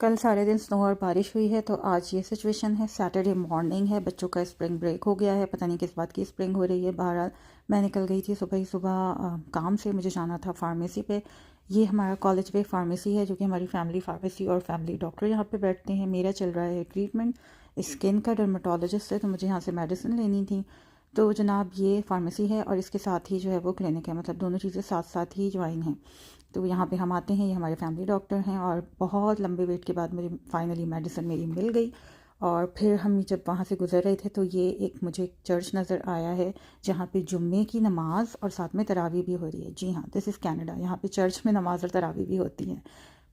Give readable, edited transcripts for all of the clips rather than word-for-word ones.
कल सारे दिन स्नो और बारिश हुई है तो आज ये सिचुएशन है। सैटरडे मॉर्निंग है, बच्चों का स्प्रिंग ब्रेक हो गया है, पता नहीं किस बात की स्प्रिंग हो रही है। बहरहाल मैं निकल गई थी सुबह ही सुबह काम से, मुझे जाना था फार्मेसी पे। ये हमारा कॉलेज पे फार्मेसी है जो कि हमारी फैमिली फार्मेसी और फैमिली डॉक्टर यहाँ पे बैठते हैं। मेरा चल रहा है ट्रीटमेंट स्किन का, डर्माटोलॉजिस्ट है, तो मुझे यहाँ से मेडिसिन लेनी थी। तो जनाब ये फार्मेसी है और इसके साथ ही जो है वो क्लिनिक है, मतलब दोनों चीज़ें साथ साथ ही ज्वाइन हैं। तो यहाँ पे हम आते हैं, ये हमारे फैमिली डॉक्टर हैं और बहुत लंबे वेट के बाद मुझे फाइनली मेडिसिन मेरी मिल गई। और फिर हम जब वहाँ से गुजर रहे थे तो ये एक मुझे चर्च नज़र आया है जहाँ पे जुम्मे की नमाज और साथ में तरावी भी हो रही है। जी हाँ, दिस इज़ कनाडा, यहाँ पे चर्च में नमाज और तरावी भी होती है।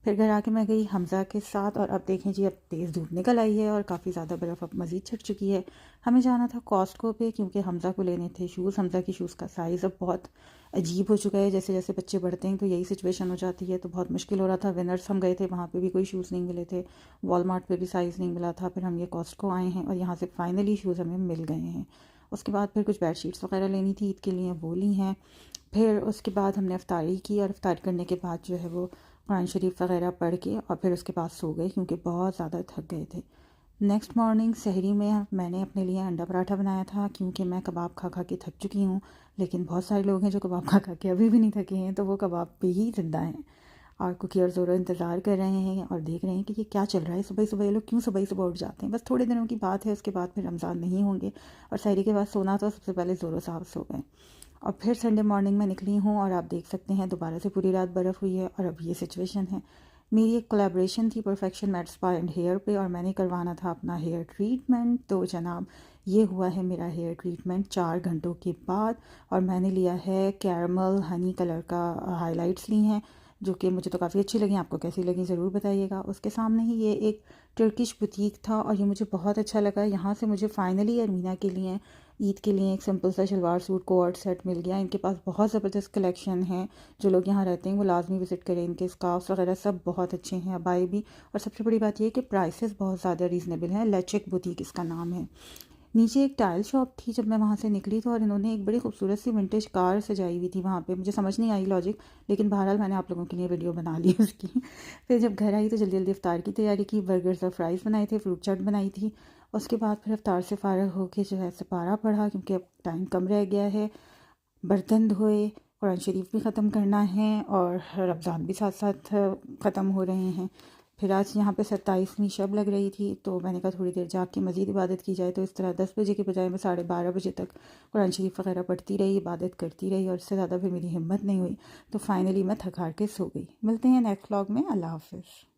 फिर घर आके मैं गई हमज़ा के साथ और अब देखें जी, अब तेज़ धूप निकल आई है और काफ़ी ज़्यादा बर्फ़ अब मज़ीद छट चुकी है। हमें जाना था कॉस्टको पे क्योंकि हमज़ा को लेने थे शूज़। हमज़ा की शूज़ का साइज़ अब बहुत अजीब हो चुका है, जैसे जैसे बच्चे बढ़ते हैं तो यही सिचुएशन हो जाती है, तो बहुत मुश्किल हो रहा था। विनर्स हम गए थे, वहाँ पे भी कोई शूज़ नहीं मिले थे, वॉलमार्ट पे भी साइज़ नहीं मिला था। फिर हम ये कॉस्टको आए हैं और यहाँ से फाइनली शूज़ हमें मिल गए हैं। उसके बाद फिर कुछ बेडशीट्स वगैरह लेनी थी ईद के लिए, वो ली हैं। फिर उसके बाद हमने इफ्तारी की और इफ्तार करने के बाद जो है वो कुरान शरीफ वगैरह पढ़ के और फिर उसके बाद सो गए क्योंकि बहुत ज़्यादा थक गए थे। नेक्स्ट मॉर्निंग सहरी में मैंने अपने लिए अंडा पराठा बनाया था क्योंकि मैं कबाब खा खा के थक चुकी हूँ। लेकिन बहुत सारे लोग हैं जो कबाब खा खा के अभी भी नहीं थके हैं, तो वो कबाब पे ही ज़िंदा हैं और कुकी और ज़ोरो इंतज़ार कर रहे हैं और देख रहे हैं कि ये क्या चल रहा है। सुबह सुबह ये लोग क्यों सुबह ही सुबह उठ जाते हैं। बस थोड़े दिनों की बात है, उसके बाद फिर रमज़ान नहीं होंगे और सहरी के बाद सोना, तो सबसे पहले ज़ोरो साहब सो गए। और फिर संडे मॉर्निंग में निकली हूँ और आप देख सकते हैं दोबारा से पूरी रात बर्फ़ हुई है और अब ये सिचुएशन है। मेरी एक कोलैबोरेशन थी perfection made spa and hair पे और मैंने करवाना था अपना हेयर ट्रीटमेंट। तो जनाब ये हुआ है मेरा हेयर ट्रीटमेंट 4 घंटों के बाद और मैंने लिया है कैरमल हनी कलर का हाइलाइट्स ली हैं जो कि मुझे तो काफ़ी अच्छी लगी। आपको कैसी लगी ज़रूर बताइएगा। उसके सामने ही ये एक टर्किश बुटीक था और ये मुझे बहुत अच्छा लगा। यहाँ से मुझे फ़ाइनली अरमीना के लिए ईद के लिए एक सिंपल सा शलवार सूट कोट सेट मिल गया। इनके पास बहुत ज़बरदस्त कलेक्शन है, जो लोग यहाँ रहते हैं वो लाजमी विज़िट करें। इनके स्कार्फ्स वगैरह सब बहुत अच्छे हैं, अबाई भी। और सबसे बड़ी बात यह है कि प्राइसेस बहुत ज़्यादा रीज़नेबल हैं। लेचिक बुटीक इसका नाम है। नीचे एक टाइल शॉप थी, जब मैं वहाँ से निकली तो और इन्होंने एक बड़ी खूबसूरत सी विंटेज कार सजाई हुई थी वहाँ पे। मुझे समझ नहीं आई लॉजिक, लेकिन बहरहाल मैंने आप लोगों के लिए वीडियो बना ली उसकी। फिर जब घर आई तो जल्दी जल्दी इफ्तार की तैयारी की। बर्गर्स और फ्राइज़ बनाए थे, फ्रूट चाट बनाई थी। उसके बाद फिर इफ्तार से फ़ारिग होके जो है सिपारा पढ़ा क्योंकि अब टाइम कम रह गया है। बर्तन धोए, कुरान शरीफ भी ख़त्म करना है और रमज़ान भी साथ साथ ख़त्म हो रहे हैं। फिर आज यहाँ पे 27वीं शब लग रही थी तो मैंने कहा थोड़ी देर जाग के मज़ीद इबादत की जाए। तो इस तरह 10 बजे के बजाय मैं 12:30 बजे तक कुरान शरीफ वगैरह पढ़ती रही, इबादत करती रही और इससे ज़्यादा फिर मेरी हिम्मत नहीं हुई। तो फाइनली मैं थक हार के सो गई। मिलते हैं नेक्स्ट व्लॉग में। अल्लाह हाफ़िज़।